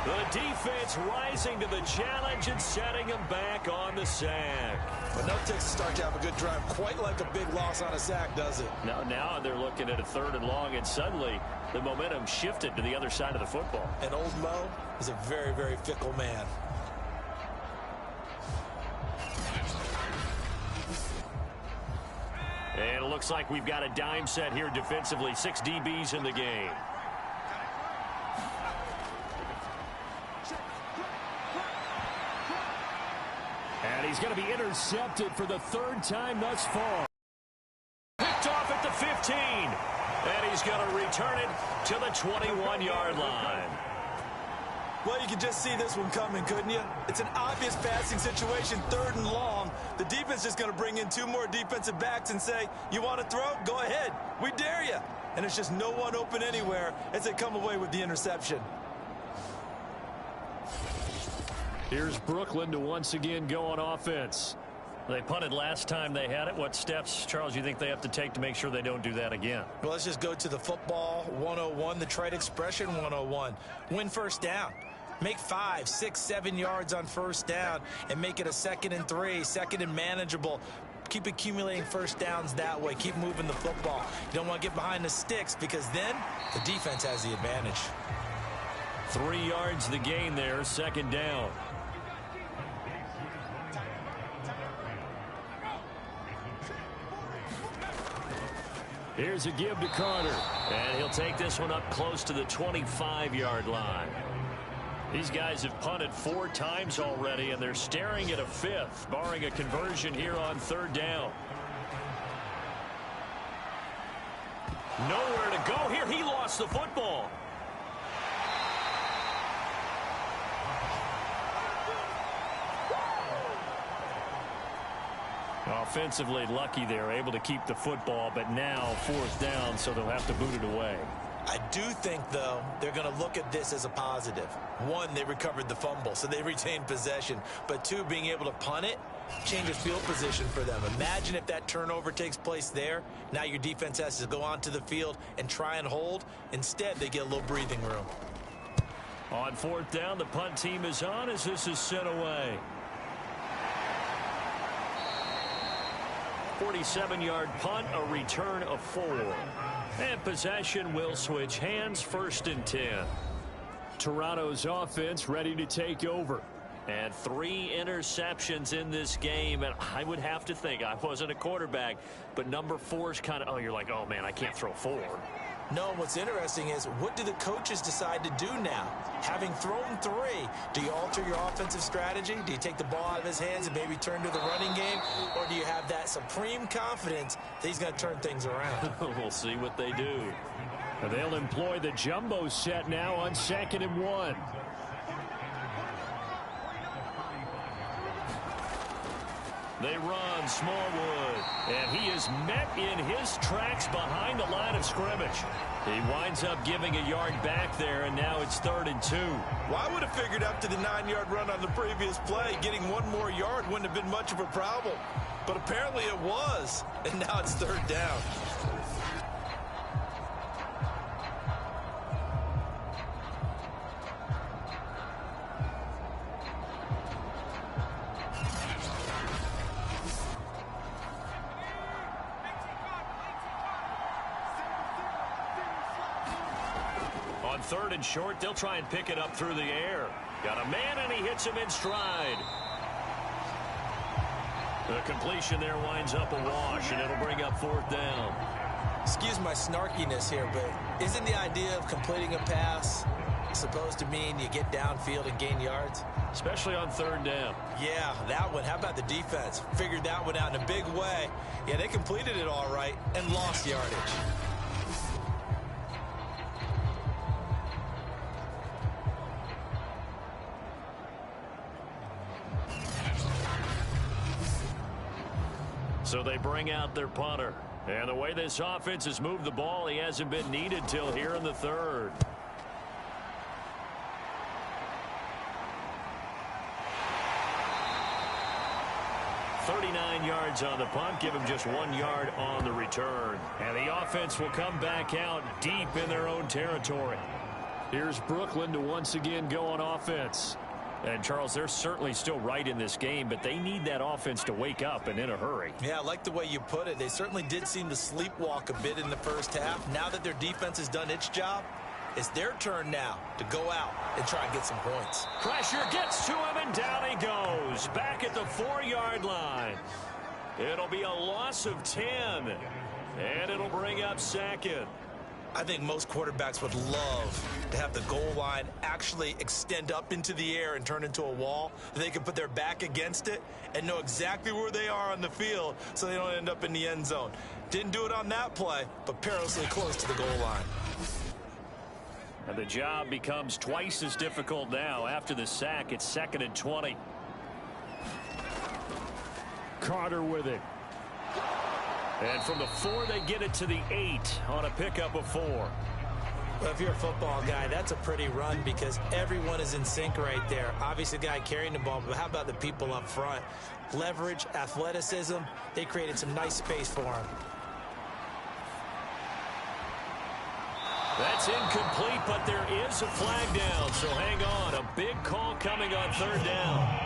The defense rising to the challenge and setting him back on the sack. But no takes to start to have a good drive, quite like a big loss on a sack, does it? Now they're looking at a 3rd and long, and suddenly the momentum shifted to the other side of the football. And old Mo is a very, very fickle man. And it looks like we've got a dime set here defensively. 6 DBs in the game. And he's going to be intercepted for the 3rd time thus far. Picked off at the 15. And he's going to return it to the 21-yard line. Well, you can just see this one coming, couldn't you? It's an obvious passing situation, 3rd and long. The defense is going to bring in 2 more defensive backs and say, you want to throw? Go ahead. We dare you. And it's just no one open anywhere as they come away with the interception. Here's Brooklyn to once again go on offense. They punted last time they had it. What steps, Charles, you think they have to take to make sure they don't do that again? Well, let's just go to the football 101, the trite expression 101. Win 1st down. Make 5, 6, 7 yards on 1st down and make it a 2nd and 3, 2nd and manageable. Keep accumulating 1st downs that way. Keep moving the football. You don't want to get behind the sticks because then the defense has the advantage. 3 yards the gain there, 2nd down. Here's a give to Carter. And he'll take this one up close to the 25-yard line. These guys have punted 4 times already, and they're staring at a 5th, barring a conversion here on 3rd down. Nowhere to go here. He lost the football. Offensively lucky they're able to keep the football, but now 4th down, so they'll have to boot it away. I do think, though, they're going to look at this as a positive. 1, they recovered the fumble, so they retained possession. But 2, being able to punt it change of field position for them. Imagine if that turnover takes place there. Now your defense has to go onto the field and try and hold. Instead, they get a little breathing room. On fourth down, the punt team is on as this is sent away. 47-yard punt, a return of 4. And possession will switch hands, 1st and 10. Toronto's offense ready to take over. And 3 interceptions in this game. And I would have to think, I wasn't a quarterback, but number 4 is kind of, you're like, oh, man, I can't throw 4. No, what's interesting is, what do the coaches decide to do now? Having thrown 3, do you alter your offensive strategy? Do you take the ball out of his hands and maybe turn to the running game? Or do you have that supreme confidence that he's going to turn things around? We'll see what they do. They'll employ the jumbo set now on 2nd and 1. They run Smallwood, and he is met in his tracks behind the line of scrimmage. He winds up giving a yard back there, and now it's 3rd and 2. Well, I would have figured after the 9-yard run on the previous play, getting 1 more yard wouldn't have been much of a problem. But apparently it was, and now it's 3rd down. On 3rd and short, they'll try and pick it up through the air. Got a man, and he hits him in stride. The completion there winds up a wash, and it'll bring up 4th down. Excuse my snarkiness here, but isn't the idea of completing a pass supposed to mean you get downfield and gain yards? Especially on 3rd down. Yeah, that one. How about the defense? Figured that one out in a big way. Yeah, they completed it all right and lost yardage. So they bring out their punter. And the way this offense has moved the ball, he hasn't been needed till here in the 3rd. "39 yards on the punt, give him just 1 yard on the return. And the offense will come back out deep in their own territory. Here's Brooklyn to once again go on offense. And, Charles, they're certainly still right in this game, but they need that offense to wake up and in a hurry. Yeah, I like the way you put it. They certainly did seem to sleepwalk a bit in the first half. Now that their defense has done its job, it's their turn now to go out and try and get some points. Pressure gets to him, and down he goes. Back at the 4-yard line. It'll be a loss of 10, and it'll bring up 2nd. I think most quarterbacks would love to have the goal line actually extend up into the air and turn into a wall. They can put their back against it and know exactly where they are on the field so they don't end up in the end zone. Didn't do it on that play, but perilously close to the goal line. And the job becomes twice as difficult now. After the sack, it's 2nd and 20. Carter with it. And from the 4, they get it to the 8 on a pickup of 4. Well, if you're a football guy, that's a pretty run because everyone is in sync right there. Obviously, the guy carrying the ball, but how about the people up front? Leverage, athleticism, they created some nice space for him. That's incomplete, but there is a flag down, so hang on. A big call coming on 3rd down.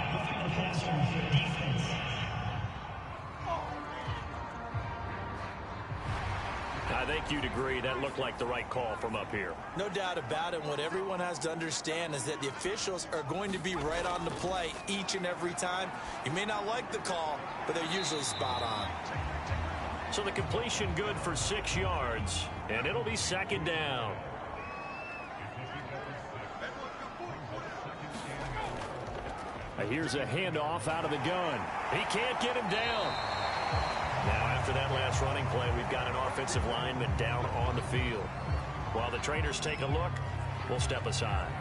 I think you'd agree that looked like the right call from up here. No doubt about it. What everyone has to understand is that the officials are going to be right on the play each and every time. You may not like the call, but they're usually spot on. So the completion good for 6 yards, and it'll be 2nd down. Here's a handoff out of the gun. He can't get him down. Now, after that last running play, we've got an offensive lineman down on the field. While the trainers take a look, we'll step aside.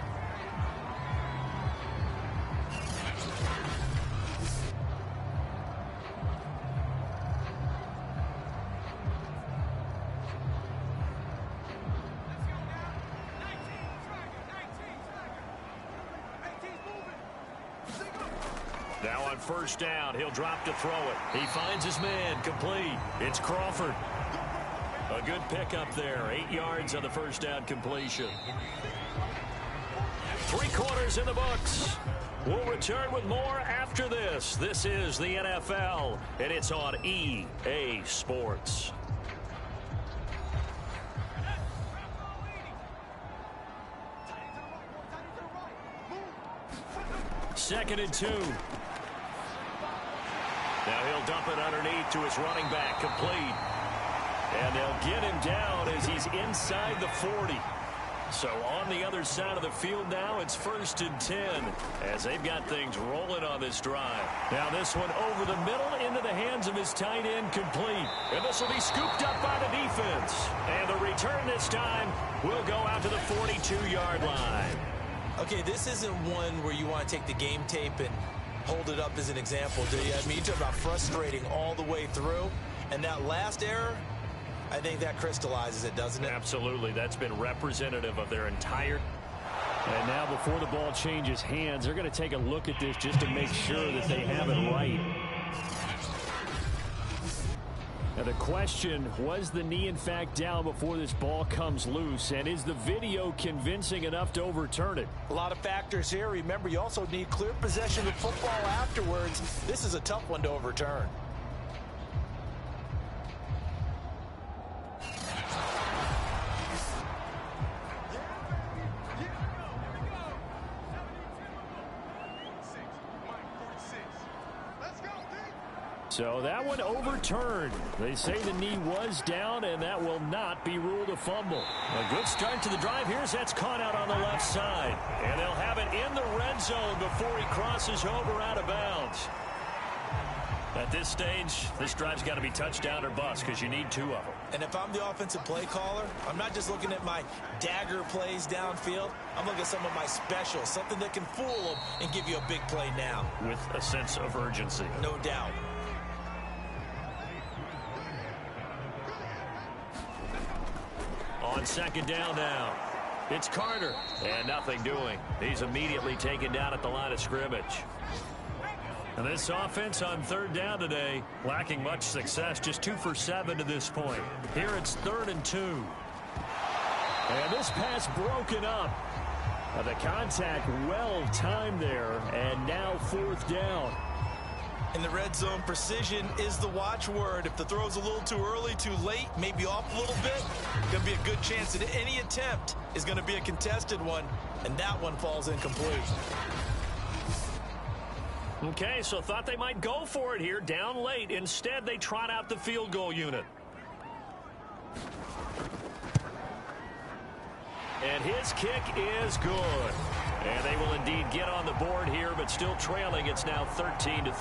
Now on first down. He'll drop to throw it. He finds his man, complete. It's Crawford. A good pickup there. 8 yards on the first down completion. 3 quarters in the books. We'll return with more after this. This is the NFL, and it's on EA Sports. Second and 2. Now he'll dump it underneath to his running back, complete. And they'll get him down as he's inside the 40. So on the other side of the field now, it's 1st and 10 as they've got things rolling on this drive. Now this one over the middle into the hands of his tight end, complete. And this will be scooped up by the defense. And the return this time will go out to the 42-yard line. Okay, this isn't one where you want to take the game tape and hold it up as an example, do you? I mean, you talk about frustrating all the way through. And that last error, I think that crystallizes it, doesn't it? Absolutely. That's been representative of their entire... And now before the ball changes hands, they're going to take a look at this just to make sure that they have it right. Now the question, was the knee in fact down before this ball comes loose? And is the video convincing enough to overturn it? A lot of factors here. Remember, you also need clear possession of football afterwards. This is a tough one to overturn. So that one overturned. They say the knee was down, and that will not be ruled a fumble. A good start to the drive here as that's caught out on the left side. And they'll have it in the red zone before he crosses over out of bounds. At this stage, this drive's got to be touchdown or bust because you need 2 of them. And if I'm the offensive play caller, I'm not just looking at my dagger plays downfield. I'm looking at some of my specials, something that can fool them and give you a big play now. With a sense of urgency. No doubt. On second down now, it's Carter. And nothing doing. He's immediately taken down at the line of scrimmage. And this offense on third down today, lacking much success, just 2 for 7 to this point. Here it's 3rd and 2. And this pass broken up. The contact well timed there, and now 4th down. In the red zone, precision is the watchword. If the throw's a little too early, too late, maybe off a little bit, going to be a good chance that any attempt is going to be a contested one, and that one falls incomplete. Okay, so thought they might go for it here, down late. Instead, they trot out the field goal unit. And his kick is good. And they will indeed get on the board here, but still trailing. It's now 13-3.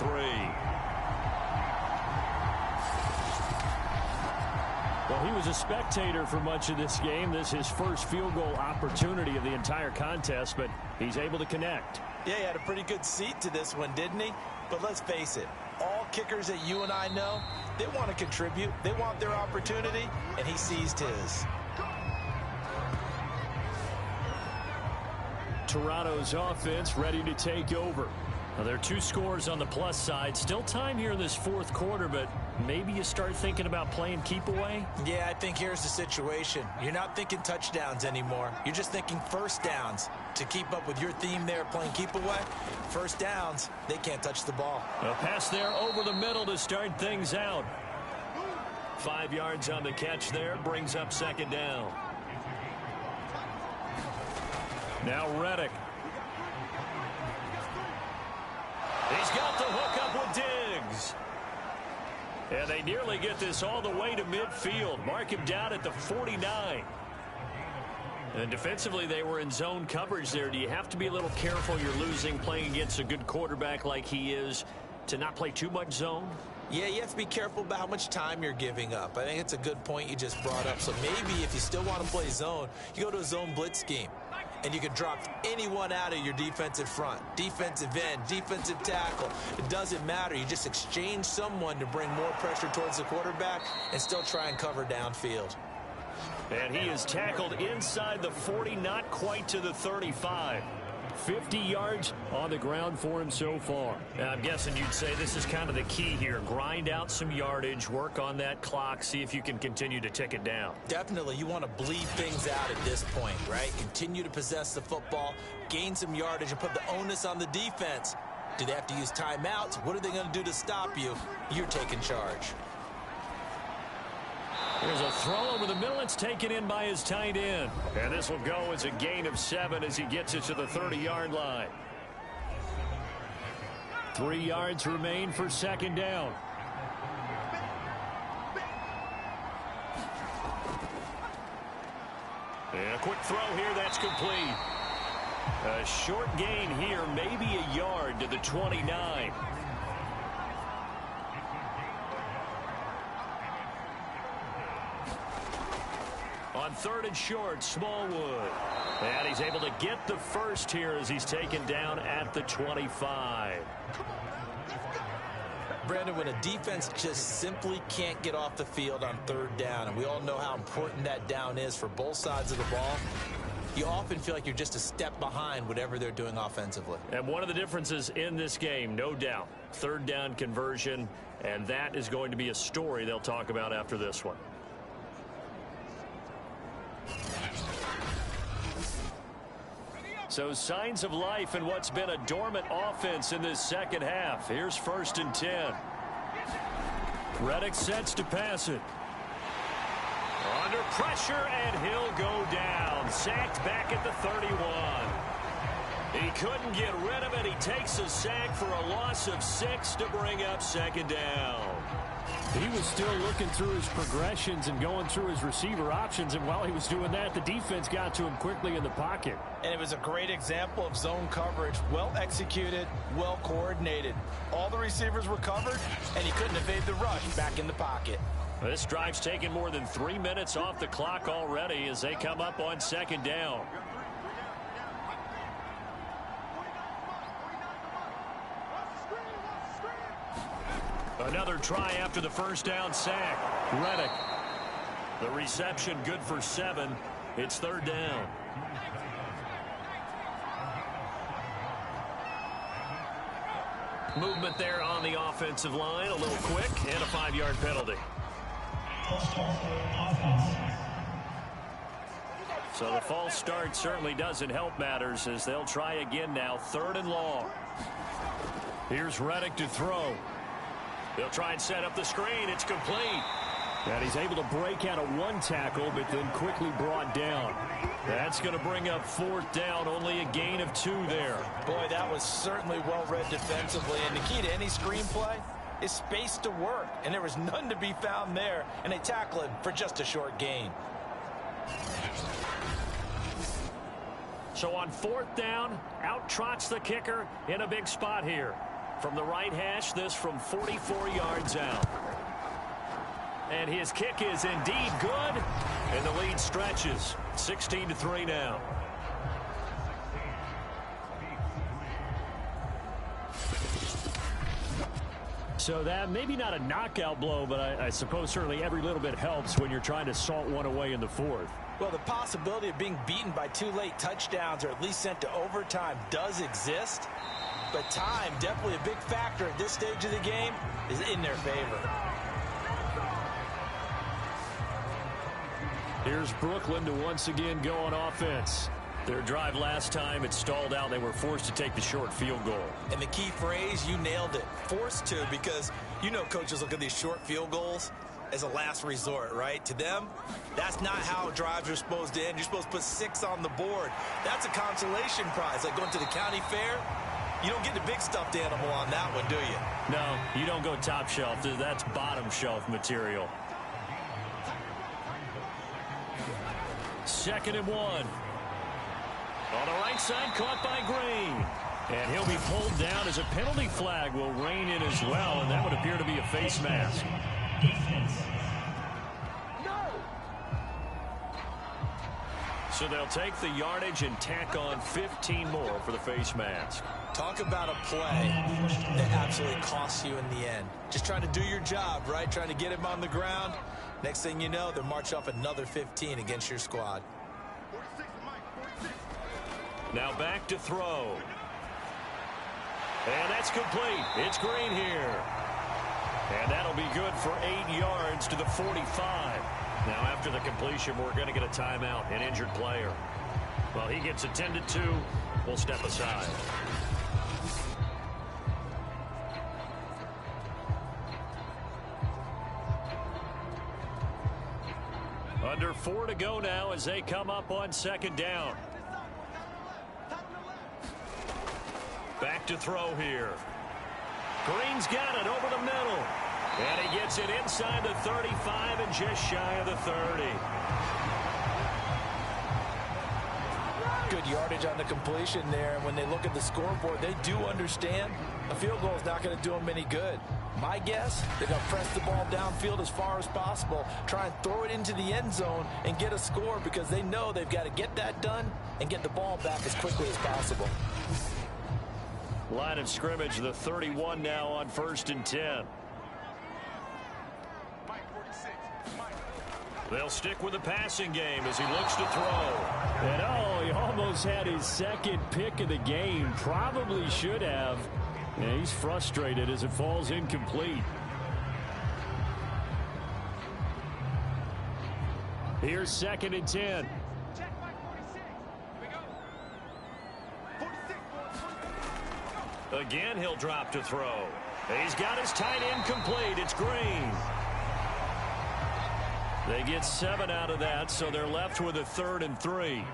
Well, he was a spectator for much of this game. This is his first field goal opportunity of the entire contest, but he's able to connect. Yeah, he had a pretty good seat to this one, didn't he? But let's face it, all kickers that you and I know, they want to contribute. They want their opportunity, and he seized his. Toronto's offense ready to take over. Now, there are 2 scores on the plus side. Still time here in this 4th quarter, but maybe you start thinking about playing keep away? Yeah, I think here's the situation. You're not thinking touchdowns anymore. You're just thinking first downs. To keep up with your theme there, playing keep away, first downs, they can't touch the ball. A pass there over the middle to start things out. 5 yards on the catch there, brings up 2nd down. Now Reddick. He's got the hook up with Diggs. And they nearly get this all the way to midfield. Mark him down at the 49. And defensively, they were in zone coverage there. Do you have to be a little careful? You're losing, playing against a good quarterback like he is, to not play too much zone? Yeah, you have to be careful about how much time you're giving up. I think it's a good point you just brought up. So maybe if you still want to play zone, you go to a zone blitz scheme. And you can drop anyone out of your defensive front. Defensive end, defensive tackle. It doesn't matter. You just exchange someone to bring more pressure towards the quarterback and still try and cover downfield. And he is tackled inside the 40, not quite to the 35. 50 yards on the ground for him so far. I'm guessing you'd say this is kind of the key here. Grind out some yardage, work on that clock, see if you can continue to tick it down. Definitely, you want to bleed things out at this point, right? Continue to possess the football, gain some yardage, and put the onus on the defense. Do they have to use timeouts? What are they going to do to stop you? You're taking charge. Here's a throw over the middle. It's taken in by his tight end. And this will go as a gain of 7 as he gets it to the 30-yard line. 3 yards remain for second down. And a quick throw here. That's complete. A short gain here, maybe a yard to the 29. On 3rd and short, Smallwood. And he's able to get the first here as he's taken down at the 25. Brandon, when a defense just simply can't get off the field on 3rd down, and we all know how important that down is for both sides of the ball, you often feel like you're just a step behind whatever they're doing offensively. And one of the differences in this game, no doubt, 3rd down conversion, and that is going to be a story they'll talk about after this one. So signs of life in what's been a dormant offense in this second half. Here's 1st and 10. Reddick sets to pass it. Under pressure, and he'll go down. Sacked back at the 31. He couldn't get rid of it. He takes a sack for a loss of 6 to bring up 2nd down. He was still looking through his progressions and going through his receiver options, and while he was doing that, the defense got to him quickly in the pocket. And it was a great example of zone coverage. Well executed, well coordinated. All the receivers were covered, and he couldn't evade the rush back in the pocket. This drive's taken more than 3 minutes off the clock already as they come up on 2nd down. Another try after the 1st down sack. Reddick. The reception good for 7. It's 3rd down. Movement there on the offensive line. A little quick and a 5-yard penalty. So the false start certainly doesn't help matters as they'll try again now. 3rd and long. Here's Reddick to throw. They'll try and set up the screen. It's complete. And he's able to break out of 1 tackle, but then quickly brought down. That's going to bring up 4th down. Only a gain of 2 there. Boy, that was certainly well read defensively. And the key to any screenplay is space to work. And there was none to be found there. And they tackle him for just a short gain. So on 4th down, out trots the kicker in a big spot here. From the right hash, this from 44 yards out. And his kick is indeed good. And the lead stretches. 16-3 now. So that maybe not a knockout blow, but I suppose certainly every little bit helps when you're trying to salt one away in the 4th. Well, the possibility of being beaten by 2 late touchdowns or at least sent to overtime does exist. But time, definitely a big factor at this stage of the game, is in their favor. Here's Brooklyn to once again go on offense. Their drive last time, it stalled out. They were forced to take the short field goal. And the key phrase, you nailed it. Forced to, because you know coaches look at these short field goals as a last resort, right? To them, that's not how drives are supposed to end. You're supposed to put 6 on the board. That's a consolation prize, like going to the county fair. You don't get the big stuffed animal on that one, do you? No, you don't go top shelf. That's bottom shelf material. 2nd and 1. On the right side, caught by Green. And he'll be pulled down as a penalty flag will rein in as well, and that would appear to be a face mask. So they'll take the yardage and tack on 15 more for the face mask. Talk about a play that absolutely costs you in the end. Just trying to do your job, right? Trying to get him on the ground. Next thing you know, they're marching off another 15 against your squad. Now back to throw. And that's complete. It's Green here. And that'll be good for 8 yards to the 45. Now after the completion, we're going to get a timeout, an injured player. Well, he gets attended to. We'll step aside. Under 4 to go now as they come up on second down. Back to throw here. Green's got it over the middle. And he gets it inside the 35 and just shy of the 30. Good yardage on the completion there. And when they look at the scoreboard, they do understand a field goal is not going to do them any good. My guess, they're going to press the ball downfield as far as possible, try and throw it into the end zone and get a score because they know they've got to get that done and get the ball back as quickly as possible. Line of scrimmage, the 31 now on 1st and 10. They'll stick with the passing game as he looks to throw. And oh, he almost had his second pick of the game. Probably should have. Yeah, he's frustrated as it falls incomplete. Here's 2nd and 10. Again, he'll drop to throw. He's got his tight end complete. It's Green. They get 7 out of that, so they're left with a 3rd and 3.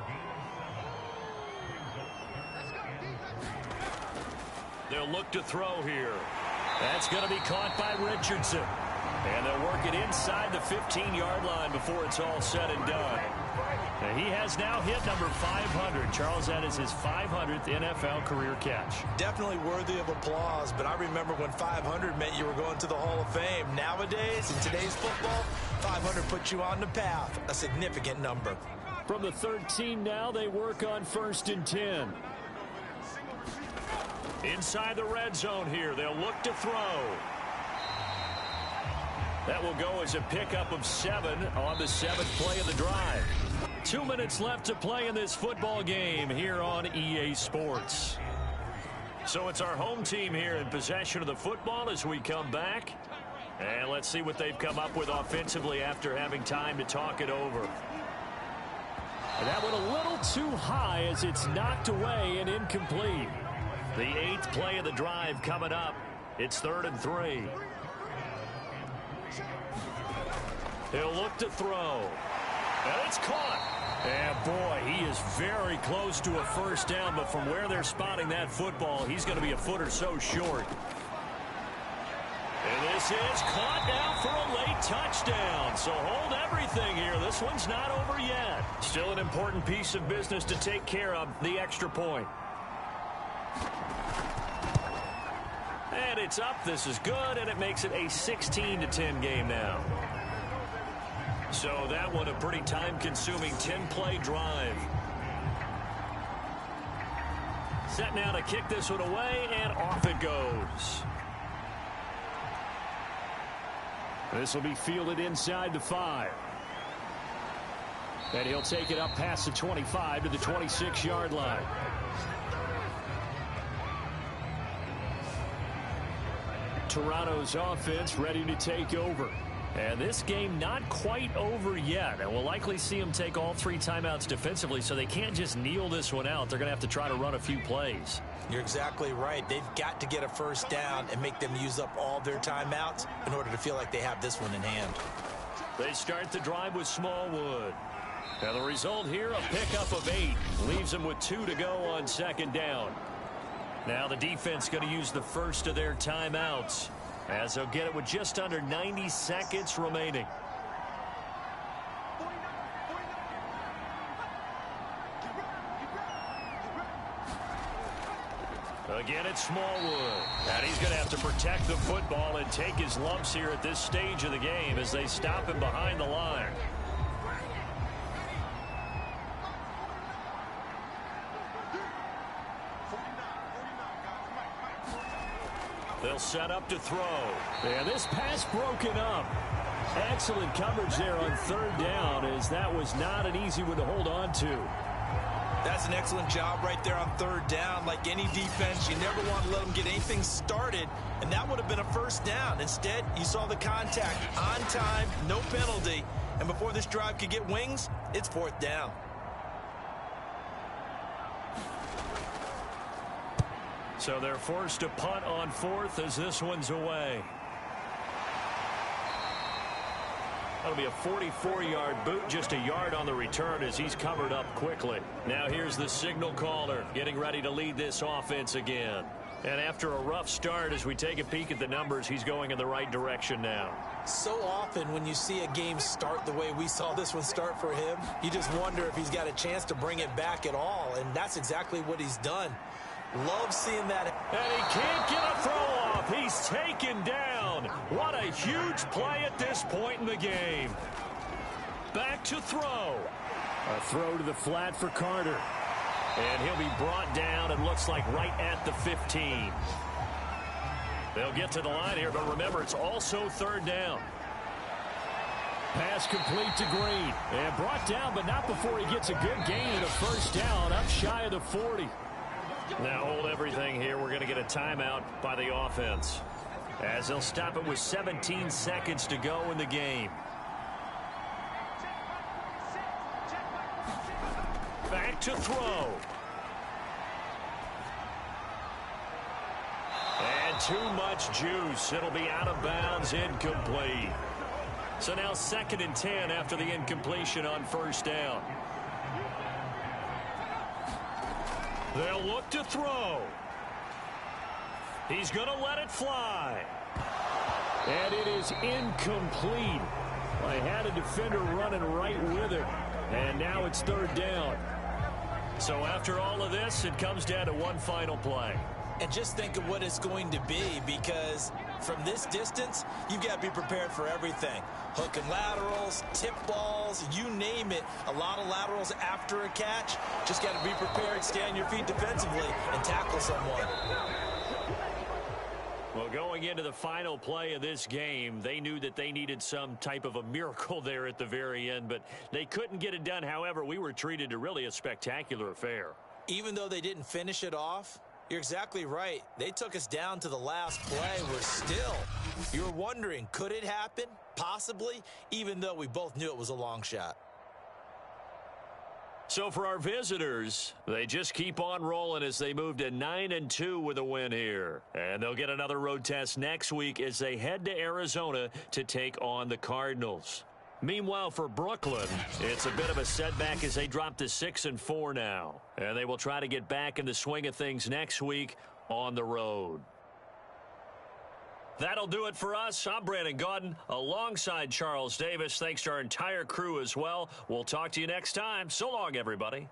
They'll look to throw here. That's going to be caught by Richardson. And they'll work it inside the 15-yard line before it's all said and done. And he has now hit number 500. Charles, that is his 500th NFL career catch. Definitely worthy of applause, but I remember when 500 meant you were going to the Hall of Fame. Nowadays, in today's football, 500 puts you on the path, a significant number. From the 13 now, they work on 1st and 10. Inside the red zone here, they'll look to throw. That will go as a pickup of 7 on the 7th play of the drive. 2 minutes left to play in this football game here on EA Sports. So it's our home team here in possession of the football as we come back. And let's see what they've come up with offensively after having time to talk it over. And that went a little too high as it's knocked away and incomplete. The 8th play of the drive coming up. It's 3rd and 3. He'll look to throw. And it's caught. And boy, he is very close to a first down, but from where they're spotting that football, he's going to be a foot or so short. And this is caught now for a late touchdown. So hold everything here. This one's not over yet. Still an important piece of business to take care of, the extra point. And it's up. This is good, and it makes it a 16-10 game now. So that one a pretty time-consuming 10-play drive. Set now to kick this one away, and off it goes. This will be fielded inside the 5. And he'll take it up past the 25 to the 26-yard line. Toronto's offense ready to take over. And this game not quite over yet. And we'll likely see them take all 3 timeouts defensively, so they can't just kneel this one out. They're going to have to try to run a few plays. You're exactly right. They've got to get a first down and make them use up all their timeouts in order to feel like they have this one in hand. They start the drive with Smallwood. Now the result here, a pickup of 8. Leaves them with 2 to go on 2nd down. Now the defense going to use the first of their timeouts, as they'll get it with just under 90 seconds remaining. Again, it's Smallwood. And he's going to have to protect the football and take his lumps here at this stage of the game as they stop him behind the line. They'll set up to throw. And this pass broken up. Excellent coverage there on 3rd down, as that was not an easy one to hold on to. That's an excellent job right there on third down. Like any defense, you never want to let them get anything started, and that would have been a first down. Instead, you saw the contact on time, no penalty, and before this drive could get wings, it's fourth down. So they're forced to punt on fourth as this one's away. That'll be a 44-yard boot, just a yard on the return as he's covered up quickly. Now here's the signal caller getting ready to lead this offense again. And after a rough start, as we take a peek at the numbers, he's going in the right direction now. So often when you see a game start the way we saw this one start for him, you just wonder if he's got a chance to bring it back at all, and that's exactly what he's done. Love seeing that. And he can't get a throw off. He's taken down. What a huge play at this point in the game. Back to throw. A throw to the flat for Carter. And he'll be brought down, and looks like right at the 15. They'll get to the line here, but remember, it's also third down. Pass complete to Green. And brought down, but not before he gets a good gain of the first down, up shy of the 40. Now hold everything here. We're going to get a timeout by the offense, as they'll stop it with 17 seconds to go in the game. Back to throw. And too much juice. It'll be out of bounds, incomplete. So now 2nd and 10 after the incompletion on first down. They'll look to throw. He's going to let it fly. And it is incomplete. I had a defender running right with it. And now it's third down. So after all of this, it comes down to one final play. And just think of what it's going to be, because from this distance, you've got to be prepared for everything. Hook and laterals, tip balls, you name it. A lot of laterals after a catch. Just got to be prepared, stay on your feet defensively, and tackle someone. Well, going into the final play of this game, they knew that they needed some type of a miracle there at the very end, but they couldn't get it done. However, we were treated to really a spectacular affair. Even though they didn't finish it off, you're exactly right. They took us down to the last play. We're still, you were wondering, could it happen? Possibly, even though we both knew it was a long shot. So for our visitors, they just keep on rolling as they move to 9-2 with a win here. And they'll get another road test next week as they head to Arizona to take on the Cardinals. Meanwhile, for Brooklyn, it's a bit of a setback as they drop to 6-4 now. And they will try to get back in the swing of things next week on the road. That'll do it for us. I'm Brandon Gaudin alongside Charles Davis. Thanks to our entire crew as well. We'll talk to you next time. So long, everybody.